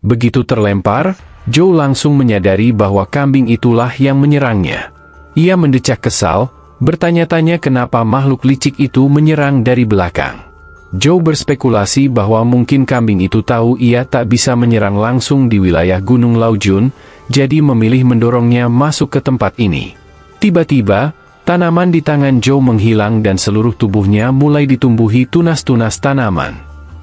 Begitu terlempar, Joe langsung menyadari bahwa kambing itulah yang menyerangnya. Ia mendecak kesal, bertanya-tanya kenapa makhluk licik itu menyerang dari belakang. Joe berspekulasi bahwa mungkin kambing itu tahu ia tak bisa menyerang langsung di wilayah Gunung Laojun, jadi memilih mendorongnya masuk ke tempat ini. Tiba-tiba, tanaman di tangan Joe menghilang dan seluruh tubuhnya mulai ditumbuhi tunas-tunas tanaman.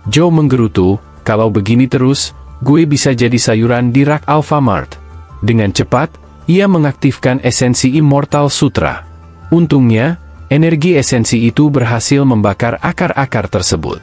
Joe menggerutu, kalau begini terus, gue bisa jadi sayuran di rak Alfamart. Dengan cepat, ia mengaktifkan esensi Immortal Sutra. Untungnya, energi esensi itu berhasil membakar akar-akar tersebut.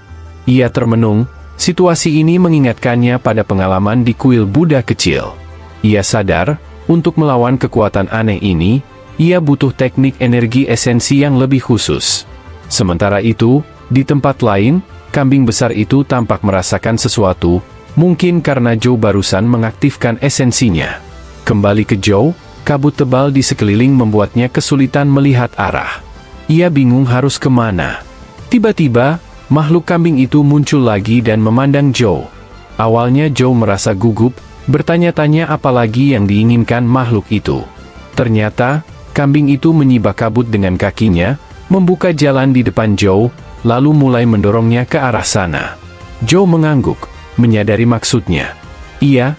Ia termenung, situasi ini mengingatkannya pada pengalaman di kuil Buddha kecil. Ia sadar, untuk melawan kekuatan aneh ini, ia butuh teknik energi esensi yang lebih khusus. Sementara itu, di tempat lain, kambing besar itu tampak merasakan sesuatu, mungkin karena Joe barusan mengaktifkan esensinya. Kembali ke Joe, kabut tebal di sekeliling membuatnya kesulitan melihat arah. Ia bingung harus kemana. Tiba-tiba, makhluk kambing itu muncul lagi dan memandang Joe. Awalnya Joe merasa gugup, bertanya-tanya apa lagi yang diinginkan makhluk itu. Ternyata, kambing itu menyibak kabut dengan kakinya, membuka jalan di depan Joe, lalu mulai mendorongnya ke arah sana. Joe mengangguk, menyadari maksudnya. Iya,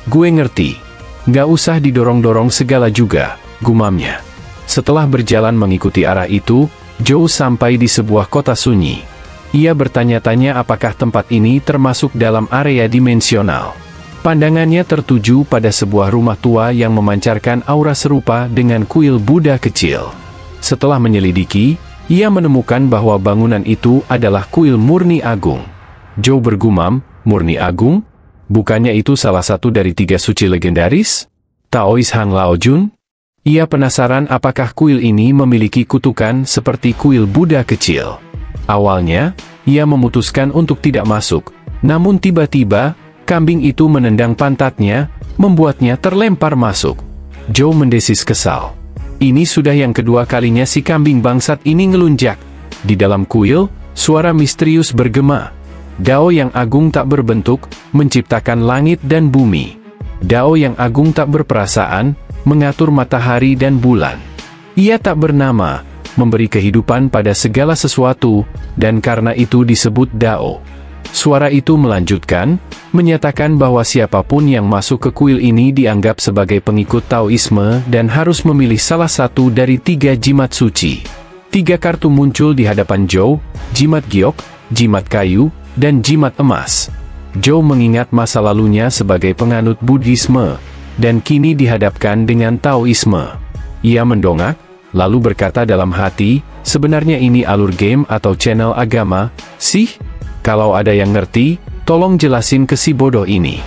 gue ngerti. Nggak usah didorong-dorong segala juga, gumamnya. Setelah berjalan mengikuti arah itu, Joe sampai di sebuah kota sunyi. Ia bertanya-tanya apakah tempat ini termasuk dalam area dimensional. Pandangannya tertuju pada sebuah rumah tua yang memancarkan aura serupa dengan kuil Buddha kecil. Setelah menyelidiki, ia menemukan bahwa bangunan itu adalah kuil murni agung. Joe bergumam, murni agung? Bukannya itu salah satu dari 3 suci legendaris? Taois Hang Laojun? Ia penasaran apakah kuil ini memiliki kutukan seperti kuil Buddha kecil. Awalnya, ia memutuskan untuk tidak masuk, namun tiba-tiba, kambing itu menendang pantatnya, membuatnya terlempar masuk. Joe mendesis kesal. Ini sudah yang kedua kalinya si kambing bangsat ini ngelunjak. Di dalam kuil, suara misterius bergema. Dao yang agung tak berbentuk, menciptakan langit dan bumi. Dao yang agung tak berperasaan, mengatur matahari dan bulan. Ia tak bernama, memberi kehidupan pada segala sesuatu, dan karena itu disebut Dao. Suara itu melanjutkan, menyatakan bahwa siapapun yang masuk ke kuil ini dianggap sebagai pengikut Taoisme dan harus memilih salah satu dari 3 jimat suci. 3 kartu muncul di hadapan Joe, jimat giok, jimat kayu, dan jimat emas. Joe mengingat masa lalunya sebagai penganut Buddhisme, dan kini dihadapkan dengan Taoisme. Ia mendongak, lalu berkata dalam hati, sebenarnya ini alur game atau channel agama, sih? Kalau ada yang ngerti, tolong jelasin ke si bodoh ini.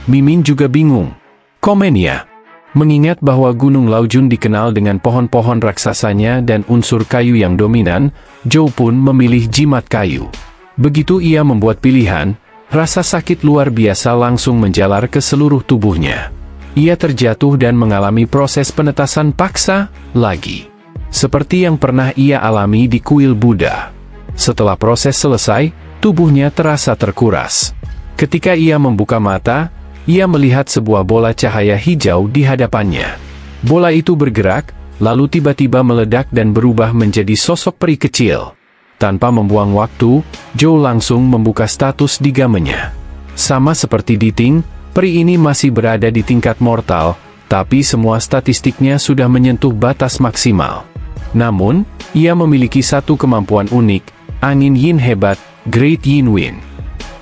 Mimin juga bingung. Komennya. Mengingat bahwa Gunung Laojun dikenal dengan pohon-pohon raksasanya dan unsur kayu yang dominan, Joe pun memilih jimat kayu. Begitu ia membuat pilihan, rasa sakit luar biasa langsung menjalar ke seluruh tubuhnya. Ia terjatuh dan mengalami proses penetasan paksa lagi. Seperti yang pernah ia alami di kuil Buddha. Setelah proses selesai, tubuhnya terasa terkuras. Ketika ia membuka mata, ia melihat sebuah bola cahaya hijau di hadapannya. Bola itu bergerak, lalu tiba-tiba meledak dan berubah menjadi sosok peri kecil. Tanpa membuang waktu, Joe langsung membuka status di gamenya. Sama seperti Diting, peri ini masih berada di tingkat mortal, tapi semua statistiknya sudah menyentuh batas maksimal. Namun, ia memiliki satu kemampuan unik, angin yin hebat, Great Yin Wind.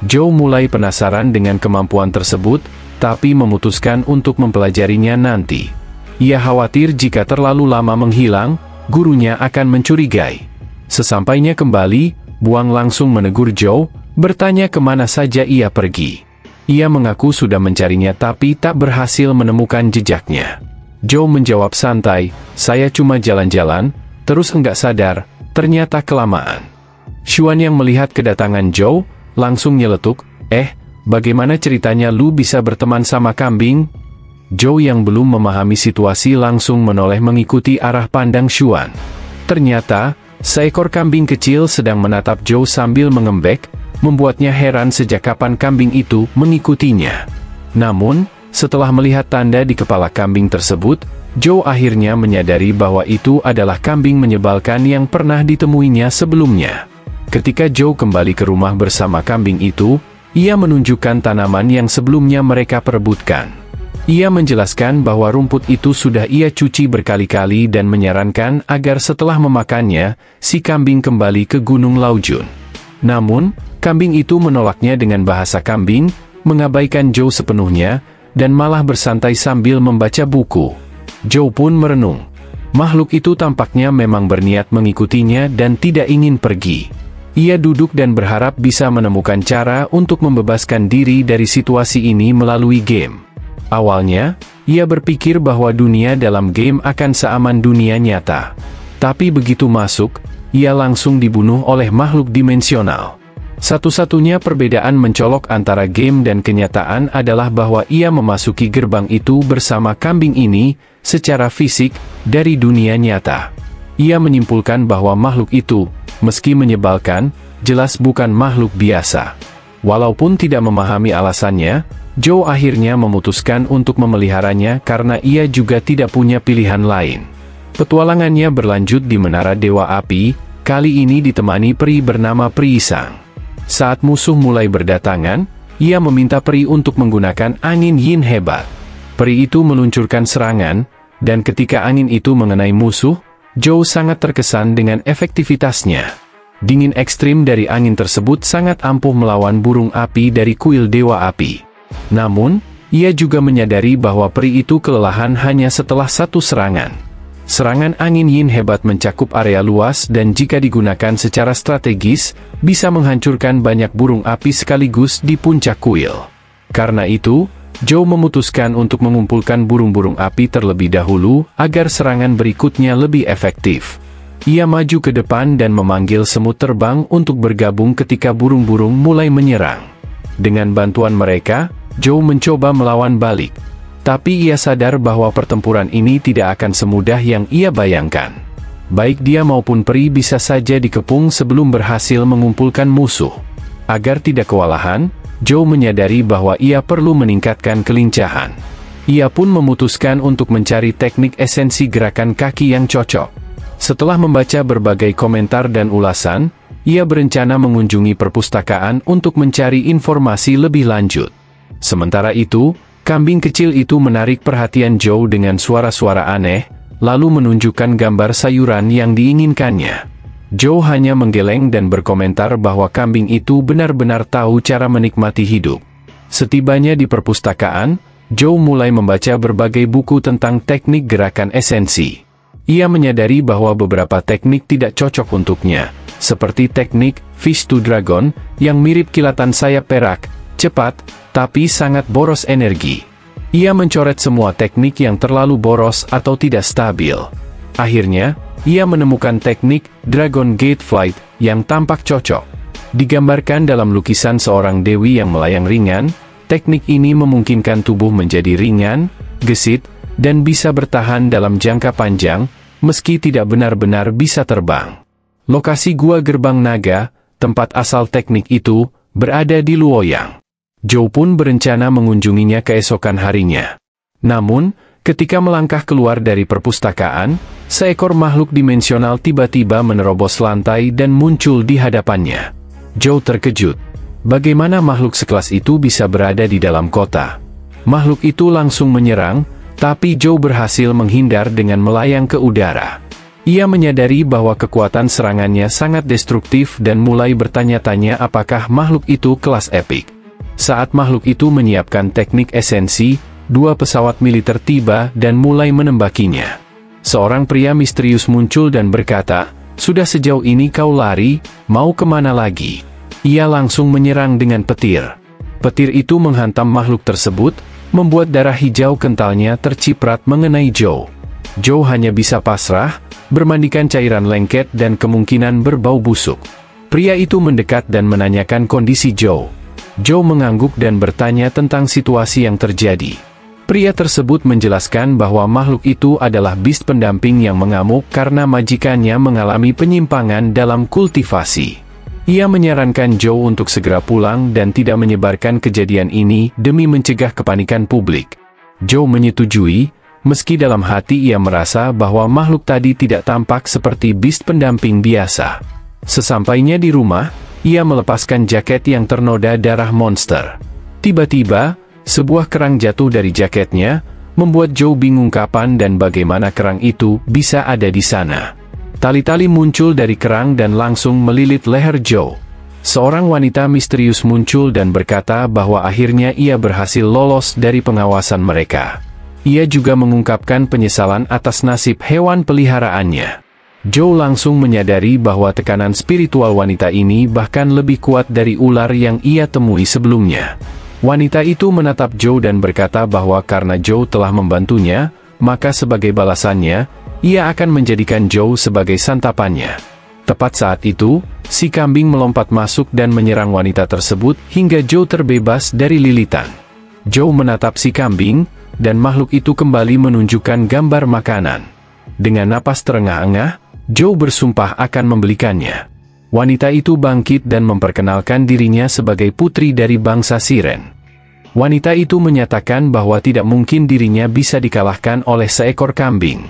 Joe mulai penasaran dengan kemampuan tersebut, tapi memutuskan untuk mempelajarinya nanti. Ia khawatir jika terlalu lama menghilang, gurunya akan mencurigai. Sesampainya kembali, Buang langsung menegur Joe, bertanya kemana saja ia pergi. Ia mengaku sudah mencarinya tapi tak berhasil menemukan jejaknya. Joe menjawab santai, saya cuma jalan-jalan, terus enggak sadar, ternyata kelamaan. Xuan yang melihat kedatangan Joe, langsung nyeletuk, bagaimana ceritanya lu bisa berteman sama kambing? Joe yang belum memahami situasi langsung menoleh mengikuti arah pandang Xuan. Ternyata, seekor kambing kecil sedang menatap Joe sambil mengembek, membuatnya heran sejak kapan kambing itu mengikutinya. Namun, setelah melihat tanda di kepala kambing tersebut, Joe akhirnya menyadari bahwa itu adalah kambing menyebalkan yang pernah ditemuinya sebelumnya. Ketika Joe kembali ke rumah bersama kambing itu, ia menunjukkan tanaman yang sebelumnya mereka perebutkan. Ia menjelaskan bahwa rumput itu sudah ia cuci berkali-kali dan menyarankan agar setelah memakannya, si kambing kembali ke Gunung Laujun. Namun, kambing itu menolaknya dengan bahasa kambing, mengabaikan Joe sepenuhnya, dan malah bersantai sambil membaca buku. Joe pun merenung. Makhluk itu tampaknya memang berniat mengikutinya dan tidak ingin pergi. Ia duduk dan berharap bisa menemukan cara untuk membebaskan diri dari situasi ini melalui game. Awalnya, ia berpikir bahwa dunia dalam game akan seaman dunia nyata. Tapi begitu masuk, ia langsung dibunuh oleh makhluk dimensional. Satu-satunya perbedaan mencolok antara game dan kenyataan adalah bahwa ia memasuki gerbang itu bersama kambing ini, secara fisik, dari dunia nyata. Ia menyimpulkan bahwa makhluk itu, meski menyebalkan, jelas bukan makhluk biasa. Walaupun tidak memahami alasannya, Joe akhirnya memutuskan untuk memeliharanya karena ia juga tidak punya pilihan lain. Petualangannya berlanjut di Menara Dewa Api, kali ini ditemani peri bernama Priisang. Saat musuh mulai berdatangan, ia meminta peri untuk menggunakan angin yin hebat. Peri itu meluncurkan serangan, dan ketika angin itu mengenai musuh, Joe sangat terkesan dengan efektivitasnya. Dingin ekstrim dari angin tersebut sangat ampuh melawan burung api dari kuil Dewa Api. Namun, ia juga menyadari bahwa peri itu kelelahan hanya setelah satu serangan. Serangan angin yin hebat mencakup area luas dan jika digunakan secara strategis, bisa menghancurkan banyak burung api sekaligus di puncak kuil. Karena itu, Joe memutuskan untuk mengumpulkan burung-burung api terlebih dahulu, agar serangan berikutnya lebih efektif. Ia maju ke depan dan memanggil semut terbang untuk bergabung ketika burung-burung mulai menyerang. Dengan bantuan mereka, Joe mencoba melawan balik. Tapi ia sadar bahwa pertempuran ini tidak akan semudah yang ia bayangkan. Baik dia maupun peri bisa saja dikepung sebelum berhasil mengumpulkan musuh. Agar tidak kewalahan, Joe menyadari bahwa ia perlu meningkatkan kelincahan. Ia pun memutuskan untuk mencari teknik esensi gerakan kaki yang cocok. Setelah membaca berbagai komentar dan ulasan, ia berencana mengunjungi perpustakaan untuk mencari informasi lebih lanjut. Sementara itu, kambing kecil itu menarik perhatian Joe dengan suara-suara aneh, lalu menunjukkan gambar sayuran yang diinginkannya. Joe hanya menggeleng dan berkomentar bahwa kambing itu benar-benar tahu cara menikmati hidup. Setibanya di perpustakaan, Joe mulai membaca berbagai buku tentang teknik gerakan esensi. Ia menyadari bahwa beberapa teknik tidak cocok untuknya, seperti teknik Fish to Dragon, yang mirip kilatan sayap perak, cepat, tapi sangat boros energi. Ia mencoret semua teknik yang terlalu boros atau tidak stabil. Akhirnya, ia menemukan teknik Dragon Gate Flight yang tampak cocok. Digambarkan dalam lukisan seorang dewi yang melayang ringan, teknik ini memungkinkan tubuh menjadi ringan, gesit, dan bisa bertahan dalam jangka panjang, meski tidak benar-benar bisa terbang. Lokasi Gua Gerbang Naga, tempat asal teknik itu, berada di Luoyang. Joe pun berencana mengunjunginya keesokan harinya. Namun, ketika melangkah keluar dari perpustakaan, seekor makhluk dimensional tiba-tiba menerobos lantai dan muncul di hadapannya. Joe terkejut. Bagaimana makhluk sekelas itu bisa berada di dalam kota? Makhluk itu langsung menyerang, tapi Joe berhasil menghindar dengan melayang ke udara. Ia menyadari bahwa kekuatan serangannya sangat destruktif dan mulai bertanya-tanya apakah makhluk itu kelas epik. Saat makhluk itu menyiapkan teknik esensi, dua pesawat militer tiba dan mulai menembakinya. Seorang pria misterius muncul dan berkata, "Sudah sejauh ini kau lari, mau kemana lagi?" Ia langsung menyerang dengan petir. Petir itu menghantam makhluk tersebut, membuat darah hijau kentalnya terciprat mengenai Joe. Joe hanya bisa pasrah, bermandikan cairan lengket dan kemungkinan berbau busuk. Pria itu mendekat dan menanyakan kondisi Joe. Joe mengangguk dan bertanya tentang situasi yang terjadi. Pria tersebut menjelaskan bahwa makhluk itu adalah beast pendamping yang mengamuk karena majikannya mengalami penyimpangan dalam kultivasi. Ia menyarankan Joe untuk segera pulang dan tidak menyebarkan kejadian ini demi mencegah kepanikan publik. Joe menyetujui, meski dalam hati ia merasa bahwa makhluk tadi tidak tampak seperti beast pendamping biasa. Sesampainya di rumah, ia melepaskan jaket yang ternoda darah monster. Tiba-tiba, sebuah kerang jatuh dari jaketnya, membuat Joe bingung kapan dan bagaimana kerang itu bisa ada di sana. Tali-tali muncul dari kerang dan langsung melilit leher Joe. Seorang wanita misterius muncul dan berkata bahwa akhirnya ia berhasil lolos dari pengawasan mereka. Ia juga mengungkapkan penyesalan atas nasib hewan peliharaannya. Joe langsung menyadari bahwa tekanan spiritual wanita ini bahkan lebih kuat dari ular yang ia temui sebelumnya. Wanita itu menatap Joe dan berkata bahwa karena Joe telah membantunya, maka sebagai balasannya, ia akan menjadikan Joe sebagai santapannya. Tepat saat itu, si kambing melompat masuk dan menyerang wanita tersebut hingga Joe terbebas dari lilitan. Joe menatap si kambing, dan makhluk itu kembali menunjukkan gambar makanan. Dengan napas terengah-engah, Joe bersumpah akan membelikannya. Wanita itu bangkit dan memperkenalkan dirinya sebagai putri dari bangsa Siren. Wanita itu menyatakan bahwa tidak mungkin dirinya bisa dikalahkan oleh seekor kambing.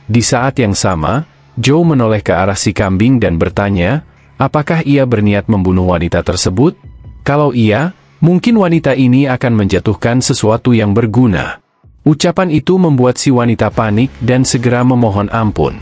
Di saat yang sama, Joe menoleh ke arah si kambing dan bertanya, apakah ia berniat membunuh wanita tersebut? Kalau iya, mungkin wanita ini akan menjatuhkan sesuatu yang berguna. Ucapan itu membuat si wanita panik dan segera memohon ampun.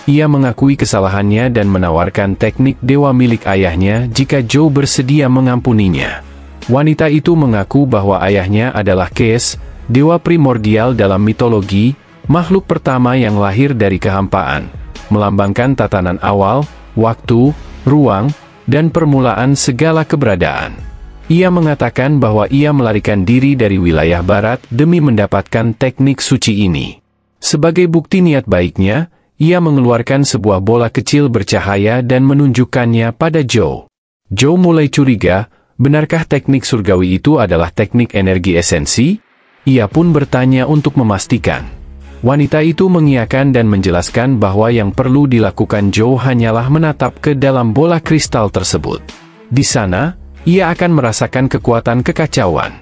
Ia mengakui kesalahannya dan menawarkan teknik dewa milik ayahnya jika Joe bersedia mengampuninya. Wanita itu mengaku bahwa ayahnya adalah Kes, dewa primordial dalam mitologi, makhluk pertama yang lahir dari kehampaan, melambangkan tatanan awal, waktu, ruang, dan permulaan segala keberadaan. Ia mengatakan bahwa ia melarikan diri dari wilayah barat demi mendapatkan teknik suci ini. Sebagai bukti niat baiknya, ia mengeluarkan sebuah bola kecil bercahaya dan menunjukkannya pada Joe. Joe mulai curiga, benarkah teknik surgawi itu adalah teknik energi esensi? Ia pun bertanya untuk memastikan. Wanita itu mengiyakan dan menjelaskan bahwa yang perlu dilakukan Joe hanyalah menatap ke dalam bola kristal tersebut. Di sana, ia akan merasakan kekuatan kekacauan.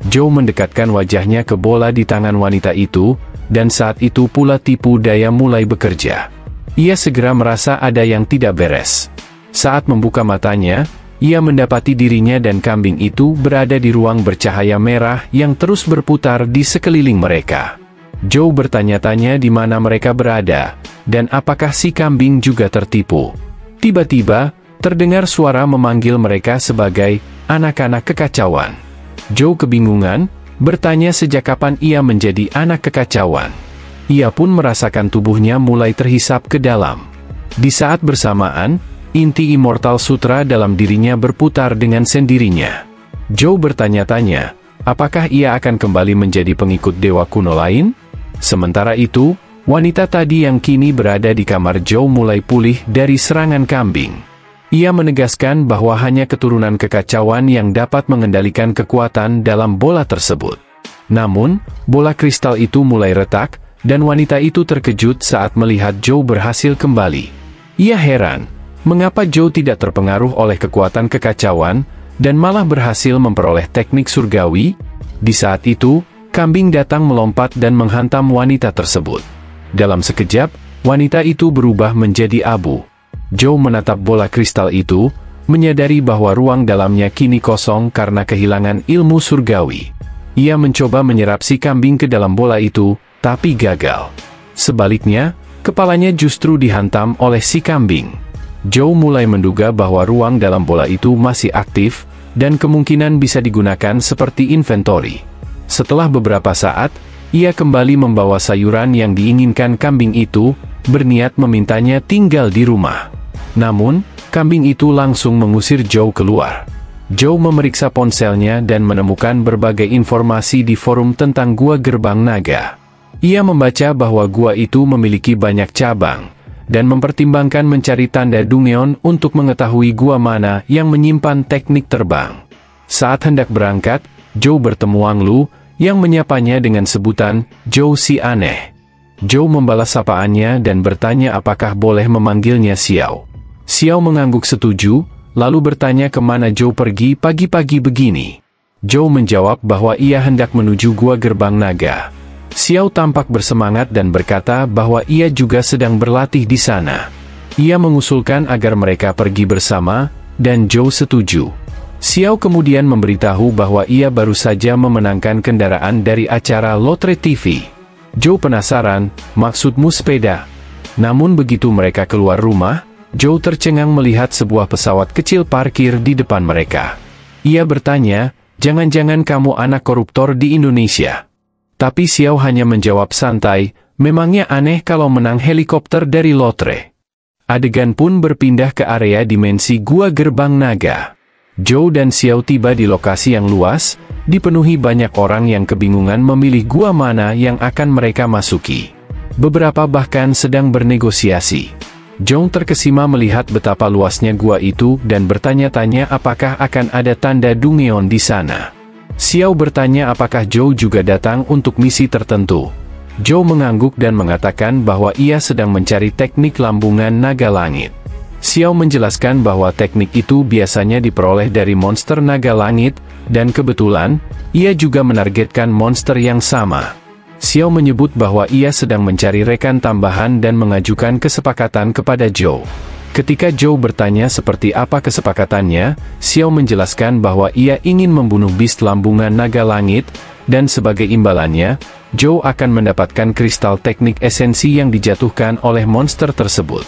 Joe mendekatkan wajahnya ke bola di tangan wanita itu, dan saat itu pula tipu daya mulai bekerja. Ia segera merasa ada yang tidak beres. Saat membuka matanya, ia mendapati dirinya dan kambing itu berada di ruang bercahaya merah yang terus berputar di sekeliling mereka. Joe bertanya-tanya di mana mereka berada, dan apakah si kambing juga tertipu. Tiba-tiba, terdengar suara memanggil mereka sebagai anak-anak kekacauan. Joe kebingungan, bertanya sejak kapan ia menjadi anak kekacauan. Ia pun merasakan tubuhnya mulai terhisap ke dalam. Di saat bersamaan, inti Immortal Sutra dalam dirinya berputar dengan sendirinya. Joe bertanya-tanya, apakah ia akan kembali menjadi pengikut dewa kuno lain? Sementara itu, wanita tadi yang kini berada di kamar Joe mulai pulih dari serangan kambing. Ia menegaskan bahwa hanya keturunan kekacauan yang dapat mengendalikan kekuatan dalam bola tersebut. Namun, bola kristal itu mulai retak, dan wanita itu terkejut saat melihat Joe berhasil kembali. Ia heran, mengapa Joe tidak terpengaruh oleh kekuatan kekacauan, dan malah berhasil memperoleh teknik surgawi? Di saat itu, kambing datang melompat dan menghantam wanita tersebut. Dalam sekejap, wanita itu berubah menjadi abu. Joe menatap bola kristal itu, menyadari bahwa ruang dalamnya kini kosong karena kehilangan ilmu surgawi. Ia mencoba menyerap si kambing ke dalam bola itu, tapi gagal. Sebaliknya, kepalanya justru dihantam oleh si kambing. Joe mulai menduga bahwa ruang dalam bola itu masih aktif, dan kemungkinan bisa digunakan seperti inventory. Setelah beberapa saat, ia kembali membawa sayuran yang diinginkan kambing itu, berniat memintanya tinggal di rumah. Namun, kambing itu langsung mengusir Joe keluar. Joe memeriksa ponselnya dan menemukan berbagai informasi di forum tentang Gua Gerbang Naga. Ia membaca bahwa gua itu memiliki banyak cabang, dan mempertimbangkan mencari tanda Dungeon untuk mengetahui gua mana yang menyimpan teknik terbang. Saat hendak berangkat, Joe bertemu Wang Lu, yang menyapanya dengan sebutan, Joe si aneh. Joe membalas sapaannya dan bertanya apakah boleh memanggilnya Xiao. Xiao mengangguk setuju, lalu bertanya kemana Joe pergi pagi-pagi begini. Joe menjawab bahwa ia hendak menuju gua gerbang naga. Xiao tampak bersemangat dan berkata bahwa ia juga sedang berlatih di sana. Ia mengusulkan agar mereka pergi bersama, dan Joe setuju. Xiao kemudian memberitahu bahwa ia baru saja memenangkan kendaraan dari acara lotre TV. Joe penasaran, maksudmu sepeda? Namun begitu mereka keluar rumah, Joe tercengang melihat sebuah pesawat kecil parkir di depan mereka. Ia bertanya, jangan-jangan kamu anak koruptor di Indonesia? Tapi Xiao hanya menjawab santai, memangnya aneh kalau menang helikopter dari lotre. Adegan pun berpindah ke area dimensi gua gerbang naga. Joe dan Xiao tiba di lokasi yang luas, dipenuhi banyak orang yang kebingungan memilih gua mana yang akan mereka masuki. Beberapa bahkan sedang bernegosiasi. Joe terkesima melihat betapa luasnya gua itu dan bertanya-tanya apakah akan ada tanda Dungeon di sana. Xiao bertanya apakah Joe juga datang untuk misi tertentu. Joe mengangguk dan mengatakan bahwa ia sedang mencari teknik lambungan naga langit. Xiao menjelaskan bahwa teknik itu biasanya diperoleh dari monster naga langit, dan kebetulan, ia juga menargetkan monster yang sama. Xiao menyebut bahwa ia sedang mencari rekan tambahan dan mengajukan kesepakatan kepada Joe. Ketika Joe bertanya seperti apa kesepakatannya, Xiao menjelaskan bahwa ia ingin membunuh beast lambungan naga langit, dan sebagai imbalannya, Joe akan mendapatkan kristal teknik esensi yang dijatuhkan oleh monster tersebut.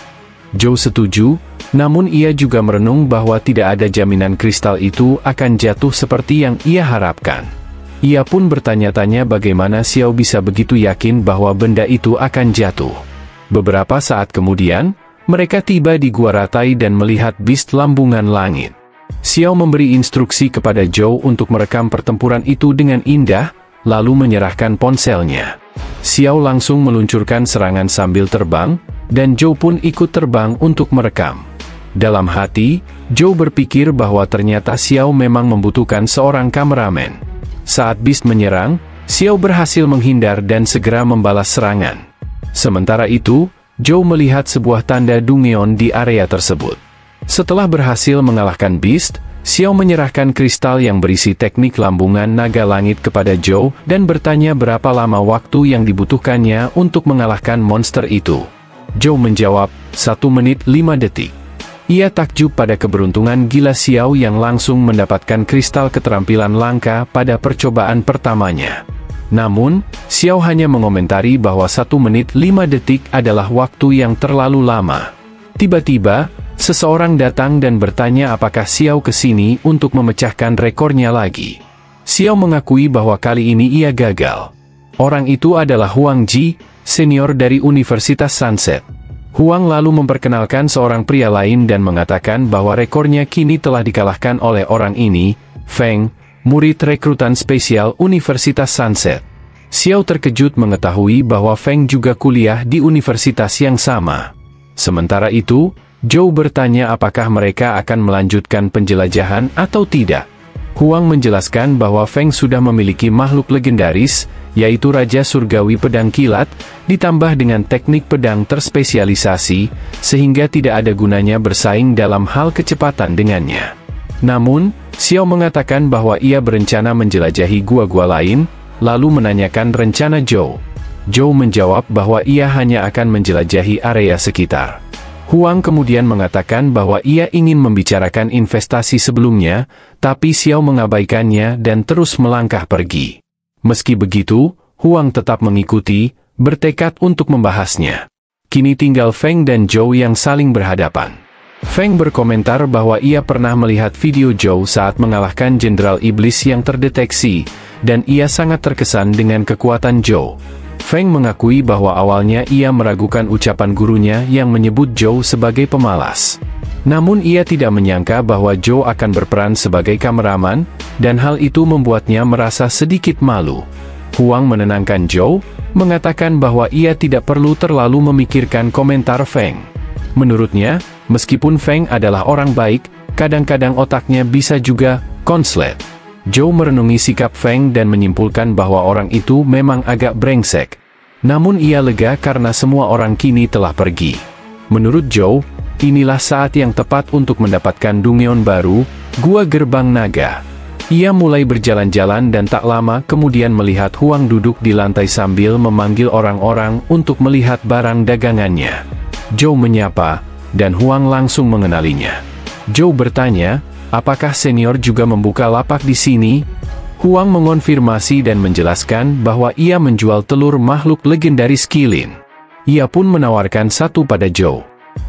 Joe setuju, namun ia juga merenung bahwa tidak ada jaminan kristal itu akan jatuh seperti yang ia harapkan. Ia pun bertanya-tanya bagaimana Xiao bisa begitu yakin bahwa benda itu akan jatuh. Beberapa saat kemudian, mereka tiba di Gua Ratai dan melihat beast lambungan langit. Xiao memberi instruksi kepada Joe untuk merekam pertempuran itu dengan indah, lalu menyerahkan ponselnya. Xiao langsung meluncurkan serangan sambil terbang, dan Joe pun ikut terbang untuk merekam. Dalam hati, Joe berpikir bahwa ternyata Xiao memang membutuhkan seorang kameramen. Saat beast menyerang, Xiao berhasil menghindar dan segera membalas serangan. Sementara itu, Joe melihat sebuah tanda Dungeon di area tersebut. Setelah berhasil mengalahkan beast, Xiao menyerahkan kristal yang berisi teknik lambungan naga langit kepada Joe dan bertanya berapa lama waktu yang dibutuhkannya untuk mengalahkan monster itu. Joe menjawab, 1 menit 5 detik. Ia takjub pada keberuntungan gila Xiao yang langsung mendapatkan kristal keterampilan langka pada percobaan pertamanya. Namun, Xiao hanya mengomentari bahwa 1 menit 5 detik adalah waktu yang terlalu lama. Tiba-tiba, seseorang datang dan bertanya apakah Xiao kesini untuk memecahkan rekornya lagi. Xiao mengakui bahwa kali ini ia gagal. Orang itu adalah Huang Ji, senior dari Universitas Sunset. Huang lalu memperkenalkan seorang pria lain dan mengatakan bahwa rekornya kini telah dikalahkan oleh orang ini, Feng, murid rekrutan spesial Universitas Sunset. Xiao terkejut mengetahui bahwa Feng juga kuliah di universitas yang sama. Sementara itu, Joe bertanya apakah mereka akan melanjutkan penjelajahan atau tidak. Huang menjelaskan bahwa Feng sudah memiliki makhluk legendaris, yaitu Raja Surgawi Pedang Kilat, ditambah dengan teknik pedang terspesialisasi, sehingga tidak ada gunanya bersaing dalam hal kecepatan dengannya. Namun, Xiao mengatakan bahwa ia berencana menjelajahi gua-gua lain, lalu menanyakan rencana Joe. Joe menjawab bahwa ia hanya akan menjelajahi area sekitar. Huang kemudian mengatakan bahwa ia ingin membicarakan investasi sebelumnya, tapi Xiao mengabaikannya dan terus melangkah pergi. Meski begitu, Huang tetap mengikuti, bertekad untuk membahasnya. Kini tinggal Feng dan Joe yang saling berhadapan. Feng berkomentar bahwa ia pernah melihat video Joe saat mengalahkan Jenderal Iblis yang terdeteksi, dan ia sangat terkesan dengan kekuatan Joe. Feng mengakui bahwa awalnya ia meragukan ucapan gurunya yang menyebut Joe sebagai pemalas. Namun ia tidak menyangka bahwa Joe akan berperan sebagai kameraman, dan hal itu membuatnya merasa sedikit malu. Huang menenangkan Joe, mengatakan bahwa ia tidak perlu terlalu memikirkan komentar Feng. Menurutnya, meskipun Feng adalah orang baik, kadang-kadang otaknya bisa juga konslet. Joe merenungi sikap Feng dan menyimpulkan bahwa orang itu memang agak brengsek. Namun ia lega karena semua orang kini telah pergi. Menurut Joe, Inilah saat yang tepat untuk mendapatkan Dungyeon baru, Gua Gerbang Naga. Ia mulai berjalan-jalan dan tak lama kemudian melihat Huang duduk di lantai sambil memanggil orang-orang untuk melihat barang dagangannya. Zhou menyapa, dan Huang langsung mengenalinya. Zhou bertanya, apakah senior juga membuka lapak di sini? Huang mengonfirmasi dan menjelaskan bahwa ia menjual telur makhluk legendaris Qilin. Ia pun menawarkan satu pada Zhou.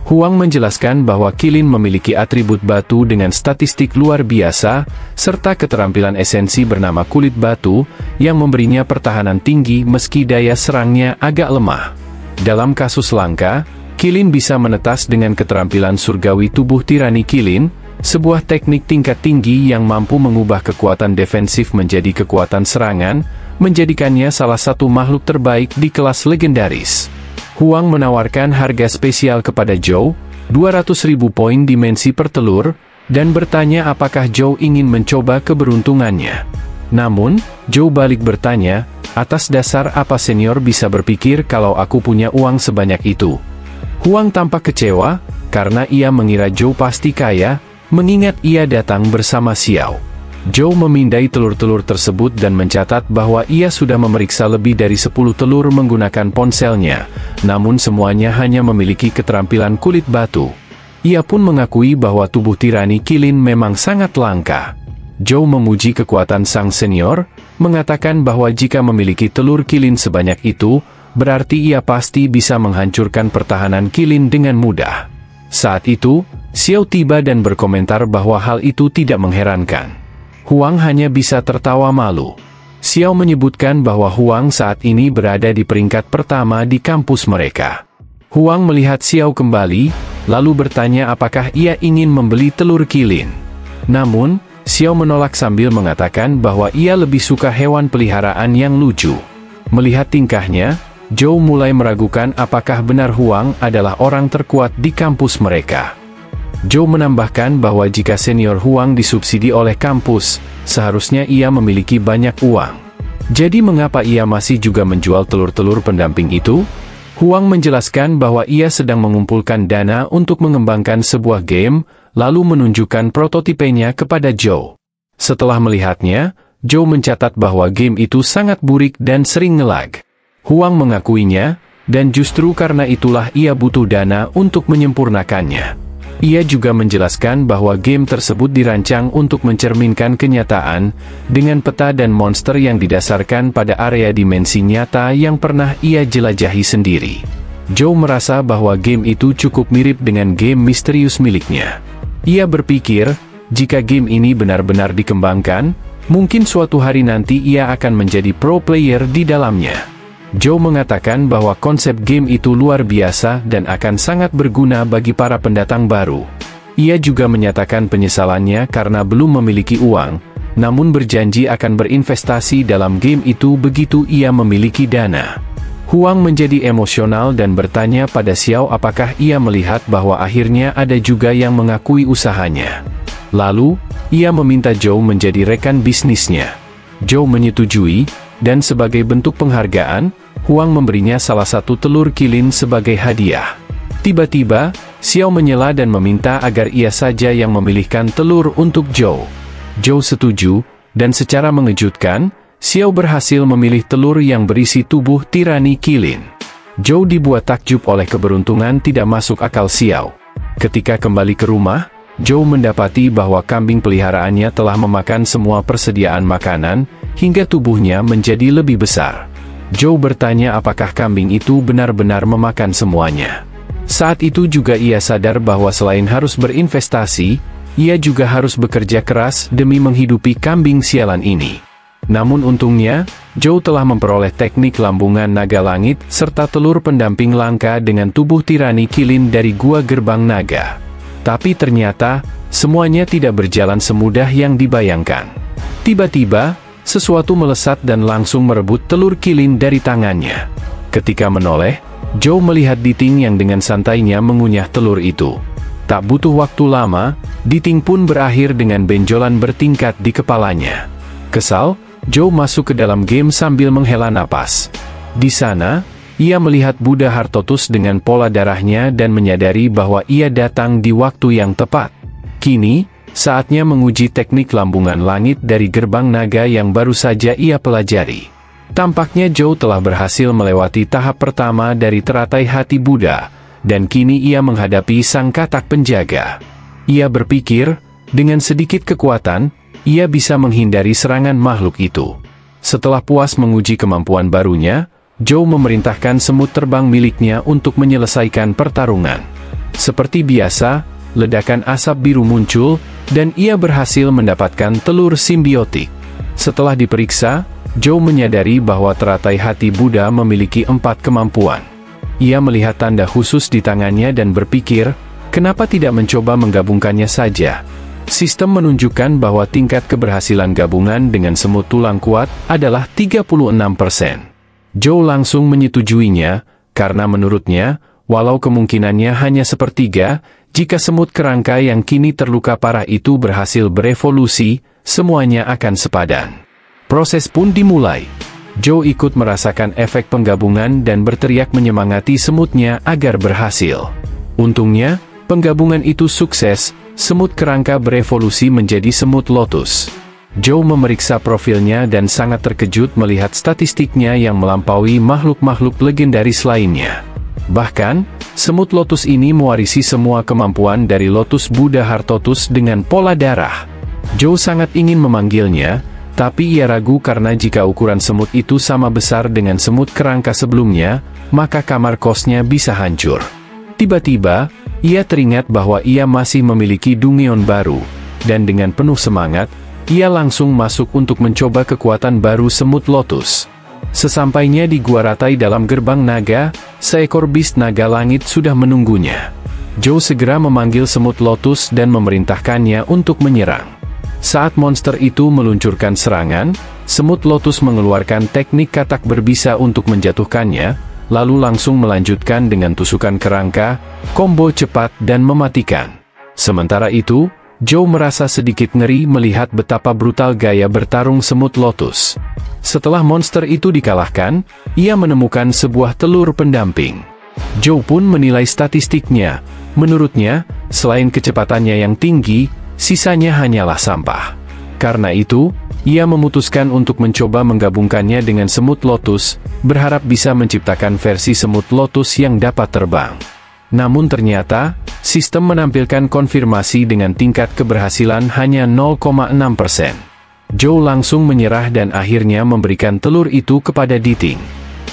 Huang menjelaskan bahwa Qilin memiliki atribut batu dengan statistik luar biasa, serta keterampilan esensi bernama kulit batu, yang memberinya pertahanan tinggi meski daya serangnya agak lemah. Dalam kasus langka, Qilin bisa menetas dengan keterampilan surgawi tubuh tirani Qilin, sebuah teknik tingkat tinggi yang mampu mengubah kekuatan defensif menjadi kekuatan serangan, menjadikannya salah satu makhluk terbaik di kelas legendaris. Huang menawarkan harga spesial kepada Zhou, 200.000 poin dimensi per telur, dan bertanya apakah Zhou ingin mencoba keberuntungannya. Namun, Zhou balik bertanya, atas dasar apa senior bisa berpikir kalau aku punya uang sebanyak itu? Huang tampak kecewa, karena ia mengira Zhou pasti kaya, mengingat ia datang bersama Xiao. Zhou memindai telur-telur tersebut dan mencatat bahwa ia sudah memeriksa lebih dari 10 telur menggunakan ponselnya, namun semuanya hanya memiliki keterampilan kulit batu. Ia pun mengakui bahwa tubuh tirani Qilin memang sangat langka. Zhou memuji kekuatan sang senior, mengatakan bahwa jika memiliki telur Qilin sebanyak itu, berarti ia pasti bisa menghancurkan pertahanan Qilin dengan mudah. Saat itu, Xiao tiba dan berkomentar bahwa hal itu tidak mengherankan. Huang hanya bisa tertawa malu. Xiao menyebutkan bahwa Huang saat ini berada di peringkat pertama di kampus mereka. Huang melihat Xiao kembali, lalu bertanya apakah ia ingin membeli telur Qilin. Namun, Xiao menolak sambil mengatakan bahwa ia lebih suka hewan peliharaan yang lucu. Melihat tingkahnya, Zhou mulai meragukan apakah benar Huang adalah orang terkuat di kampus mereka. Zhou menambahkan bahwa jika senior Huang disubsidi oleh kampus, seharusnya ia memiliki banyak uang. Jadi mengapa ia masih juga menjual telur-telur pendamping itu? Huang menjelaskan bahwa ia sedang mengumpulkan dana untuk mengembangkan sebuah game, lalu menunjukkan prototipenya kepada Zhou. Setelah melihatnya, Zhou mencatat bahwa game itu sangat burik dan sering nge-lag. Huang mengakuinya, dan justru karena itulah ia butuh dana untuk menyempurnakannya. Ia juga menjelaskan bahwa game tersebut dirancang untuk mencerminkan kenyataan, dengan peta dan monster yang didasarkan pada area dimensi nyata yang pernah ia jelajahi sendiri. Zhou merasa bahwa game itu cukup mirip dengan game misterius miliknya. Ia berpikir, jika game ini benar-benar dikembangkan, mungkin suatu hari nanti ia akan menjadi pro player di dalamnya. Zhou mengatakan bahwa konsep game itu luar biasa dan akan sangat berguna bagi para pendatang baru. Ia juga menyatakan penyesalannya karena belum memiliki uang, namun berjanji akan berinvestasi dalam game itu begitu ia memiliki dana. Huang menjadi emosional dan bertanya pada Xiao apakah ia melihat bahwa akhirnya ada juga yang mengakui usahanya. Lalu, ia meminta Zhou menjadi rekan bisnisnya. Zhou menyetujui, dan sebagai bentuk penghargaan, Huang memberinya salah satu telur Qilin sebagai hadiah. Tiba-tiba, Xiao menyela dan meminta agar ia saja yang memilihkan telur untuk Zhou. Zhou setuju, dan secara mengejutkan, Xiao berhasil memilih telur yang berisi tubuh tirani Qilin. Zhou dibuat takjub oleh keberuntungan tidak masuk akal Xiao. Ketika kembali ke rumah, Zhou mendapati bahwa kambing peliharaannya telah memakan semua persediaan makanan, hingga tubuhnya menjadi lebih besar. Zhou bertanya apakah kambing itu benar-benar memakan semuanya. Saat itu juga ia sadar bahwa selain harus berinvestasi, ia juga harus bekerja keras demi menghidupi kambing sialan ini. Namun untungnya, Zhou telah memperoleh teknik lambungan naga langit serta telur pendamping langka dengan tubuh tirani Qilin dari Gua Gerbang Naga. Tapi ternyata, semuanya tidak berjalan semudah yang dibayangkan. Tiba-tiba, sesuatu melesat dan langsung merebut telur Qilin dari tangannya. Ketika menoleh, Zhou melihat Diting yang dengan santainya mengunyah telur itu. Tak butuh waktu lama, Diting pun berakhir dengan benjolan bertingkat di kepalanya. Kesal, Zhou masuk ke dalam game sambil menghela napas. Di sana, ia melihat Buddha Hartotus dengan pola darahnya dan menyadari bahwa ia datang di waktu yang tepat. Kini, saatnya menguji teknik lambungan langit dari gerbang naga yang baru saja ia pelajari. Tampaknya Zhou telah berhasil melewati tahap pertama dari teratai hati Buddha, dan kini ia menghadapi sang katak penjaga. Ia berpikir, dengan sedikit kekuatan, ia bisa menghindari serangan makhluk itu. Setelah puas menguji kemampuan barunya, Zhou memerintahkan semut terbang miliknya untuk menyelesaikan pertarungan. Seperti biasa, ledakan asap biru muncul, dan ia berhasil mendapatkan telur simbiotik. Setelah diperiksa, Zhou menyadari bahwa teratai hati Buddha memiliki 4 kemampuan. Ia melihat tanda khusus di tangannya dan berpikir, kenapa tidak mencoba menggabungkannya saja? Sistem menunjukkan bahwa tingkat keberhasilan gabungan dengan semut tulang kuat adalah 36%. Zhou langsung menyetujuinya, karena menurutnya, walau kemungkinannya hanya sepertiga, jika semut kerangka yang kini terluka parah itu berhasil berevolusi, semuanya akan sepadan. Proses pun dimulai. Zhou ikut merasakan efek penggabungan dan berteriak menyemangati semutnya agar berhasil. Untungnya, penggabungan itu sukses, semut kerangka berevolusi menjadi semut lotus. Zhou memeriksa profilnya dan sangat terkejut melihat statistiknya yang melampaui makhluk-makhluk legendaris lainnya. Bahkan, semut lotus ini mewarisi semua kemampuan dari lotus Buddha Hartotus dengan pola darah. Zhou sangat ingin memanggilnya, tapi ia ragu karena jika ukuran semut itu sama besar dengan semut kerangka sebelumnya, maka kamar kosnya bisa hancur. Tiba-tiba, ia teringat bahwa ia masih memiliki Dungeon baru, dan dengan penuh semangat, ia langsung masuk untuk mencoba kekuatan baru semut lotus. Sesampainya di gua ratai dalam gerbang naga, seekor beast naga langit sudah menunggunya. Zhou segera memanggil semut lotus dan memerintahkannya untuk menyerang. Saat monster itu meluncurkan serangan, semut lotus mengeluarkan teknik katak berbisa untuk menjatuhkannya, lalu langsung melanjutkan dengan tusukan kerangka, combo cepat dan mematikan. Sementara itu, Zhou merasa sedikit ngeri melihat betapa brutal gaya bertarung semut lotus. Setelah monster itu dikalahkan, ia menemukan sebuah telur pendamping. Zhou pun menilai statistiknya. Menurutnya, selain kecepatannya yang tinggi, sisanya hanyalah sampah. Karena itu, ia memutuskan untuk mencoba menggabungkannya dengan semut lotus, berharap bisa menciptakan versi semut lotus yang dapat terbang. Namun ternyata, sistem menampilkan konfirmasi dengan tingkat keberhasilan hanya 0,6%. Zhou langsung menyerah dan akhirnya memberikan telur itu kepada Diting.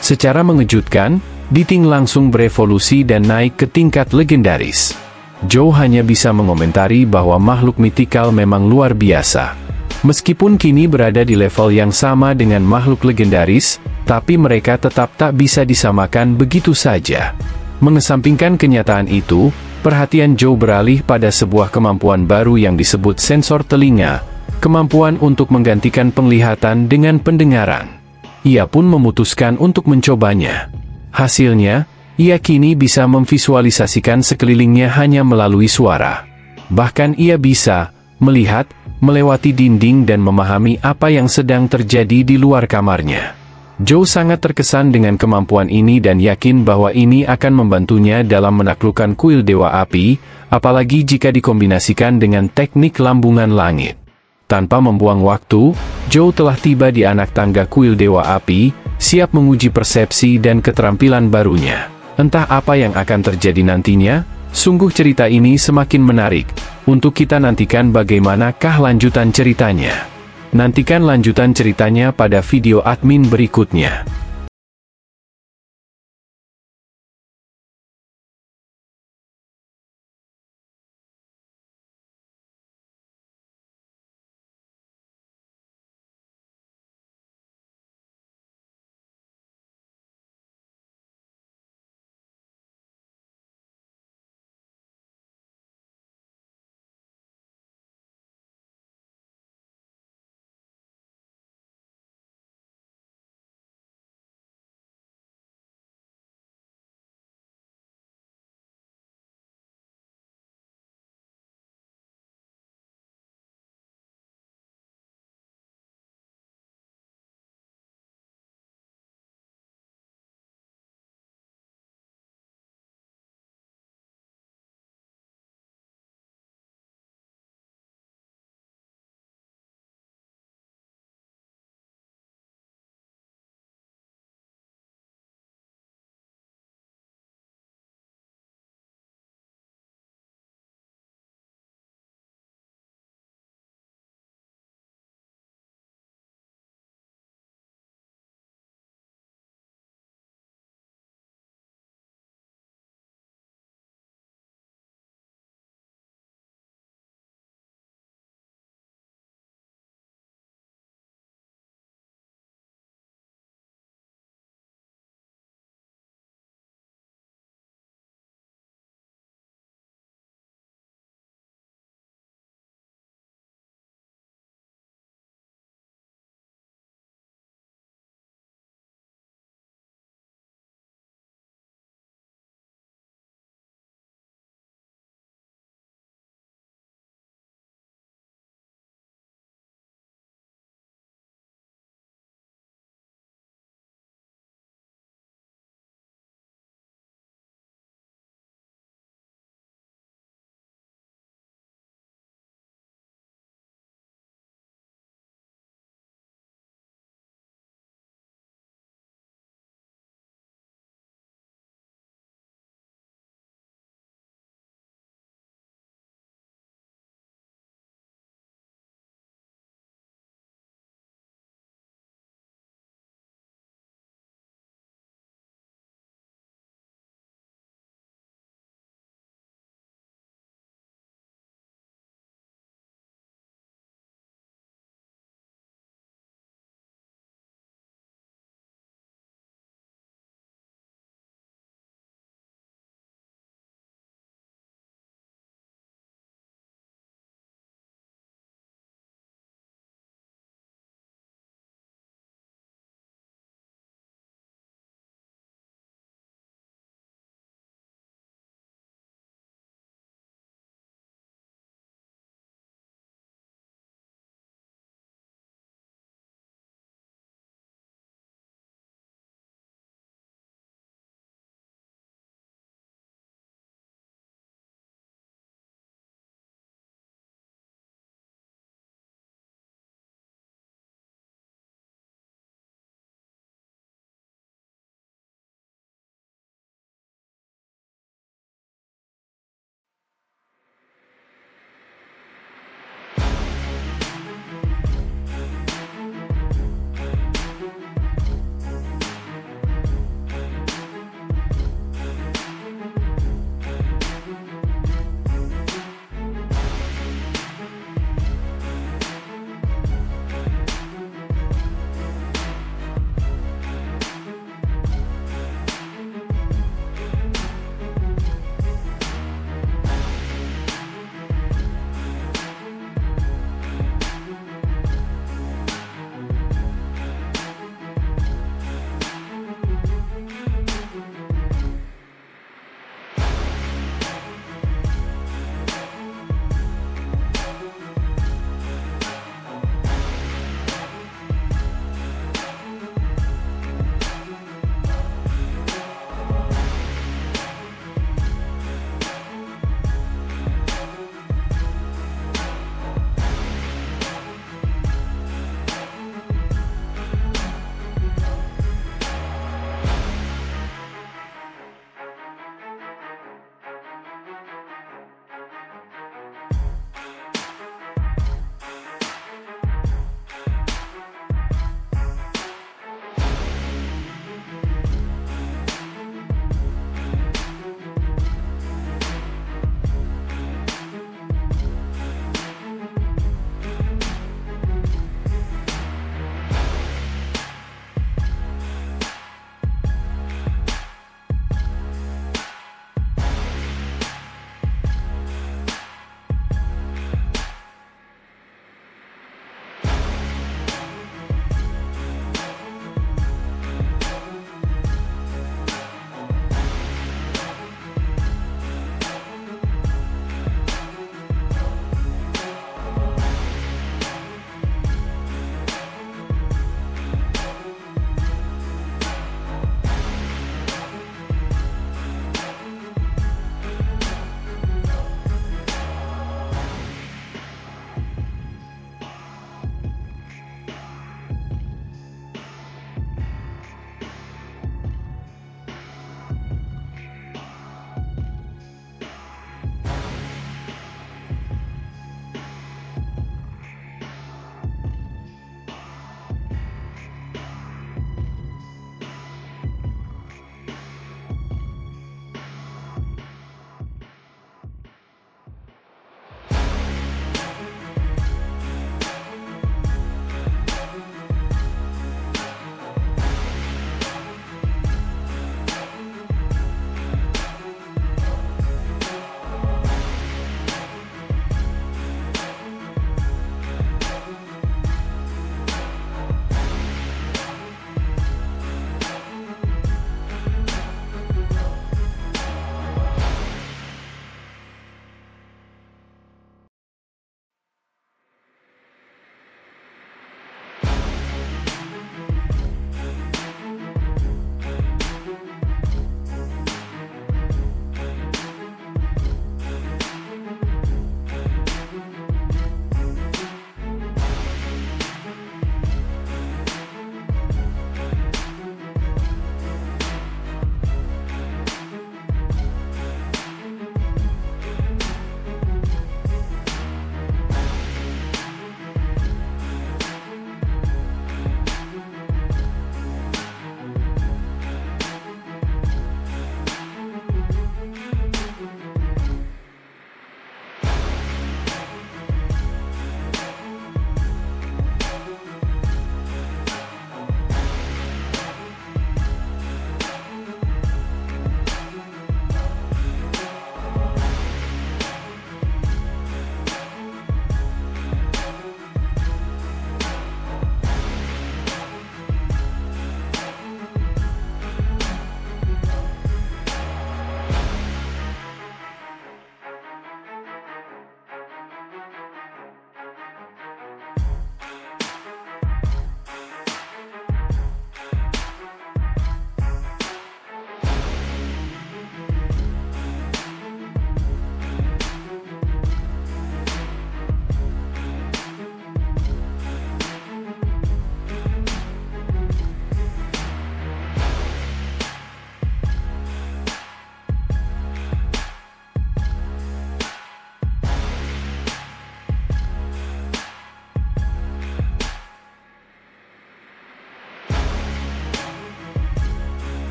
Secara mengejutkan, Diting langsung berevolusi dan naik ke tingkat legendaris. Zhou hanya bisa mengomentari bahwa makhluk mitikal memang luar biasa. Meskipun kini berada di level yang sama dengan makhluk legendaris, tapi mereka tetap tak bisa disamakan begitu saja. Mengesampingkan kenyataan itu, perhatian Zhou beralih pada sebuah kemampuan baru yang disebut sensor telinga, kemampuan untuk menggantikan penglihatan dengan pendengaran. Ia pun memutuskan untuk mencobanya. Hasilnya, ia kini bisa memvisualisasikan sekelilingnya hanya melalui suara. Bahkan ia bisa melihat, melewati dinding dan memahami apa yang sedang terjadi di luar kamarnya. Zhou sangat terkesan dengan kemampuan ini dan yakin bahwa ini akan membantunya dalam menaklukkan kuil Dewa Api, apalagi jika dikombinasikan dengan teknik lambungan langit. Tanpa membuang waktu, Zhou telah tiba di anak tangga kuil Dewa Api, siap menguji persepsi dan keterampilan barunya. Entah apa yang akan terjadi nantinya, sungguh cerita ini semakin menarik. Untuk kita nantikan bagaimanakah lanjutan ceritanya. Nantikan lanjutan ceritanya pada video admin berikutnya.